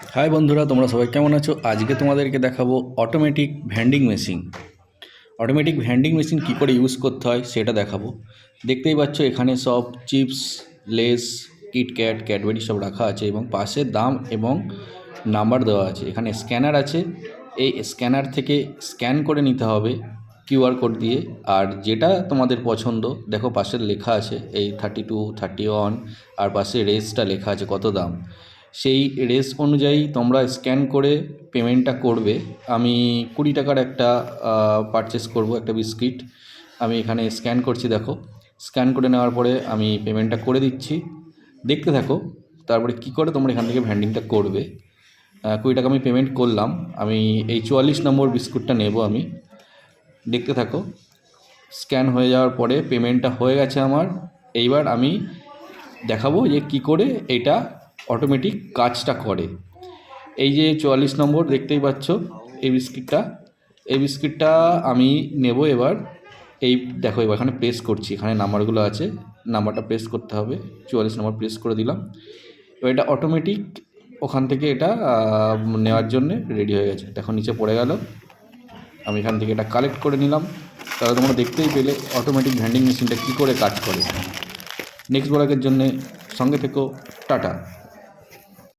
High বন্ধুরা, তোমরা সবাই কেমন আছো? আজকে তোমাদেরকে দেখাবো automatic vending machine. Automatic vending machine কী করে ইউজ করতে হয় সেটা দেখাবো। দেখতেই পাচ্ছ এখানে সব চিপস, লেস, কিটক্যাট, ক্যাডবেরি সব রাখা আছে এবং পাশে দাম এবং নাম্বার দেওয়া আছে। এখানে স্ক্যানার আছে, এই স্ক্যানার থেকে স্ক্যান করে নিতে হবে কিউআর কোড দিয়ে। আর যেটা তোমাদের পছন্দ দেখো পাশে লেখা আছে এই 32, 31, আর পাশে রেসটা লেখা আছে কত দাম। সেই রেস অনুযায়ী তোমরা স্ক্যান করে পেমেন্টটা করবে। আমি 20 টাকার একটা পারচেস করব, একটা বিস্কিট। আমি এখানে স্ক্যান করছি, দেখো স্ক্যান করে নেওয়ার পরে আমি পেমেন্টটা করে দিচ্ছি। দেখতে থাকো তারপরে কি করে তোমরা এখান থেকে ভ্যান্ডিংটা করবে। 20 টাকা আমি পেমেন্ট করলাম। আমি এই 44 নম্বর বিস্কুটটা নেব আমি। দেখতে থাকো, স্ক্যান হয়ে যাওয়ার পরে পেমেন্টটা হয়ে গেছে আমার। এইবার আমি দেখাবো যে কি করে এটা অটোমেটিক কাজটা করে। এই যে 44 নম্বর দেখতেই পাচ্ছ, এই বিস্কিটটা আমি নেব এবার। এই দেখো এবার এখানে প্রেস করছি, এখানে নাম্বারগুলো আছে, নাম্বারটা প্রেস করতে হবে। 44 নম্বর প্রেস করে দিলাম। এবার এটা অটোমেটিক ওখান থেকে এটা নেওয়ার জন্যে রেডি হয়ে গেছে। দেখো নিচে পড়ে গেল, আমি এখান থেকে এটা কালেক্ট করে নিলাম। তাহলে তোমরা দেখতেই পেলে অটোমেটিক ভেন্ডিং মেশিনটা কী করে কাজ করে। নেক্সট ব্লগের জন্যে সঙ্গে থেকো। টাটা।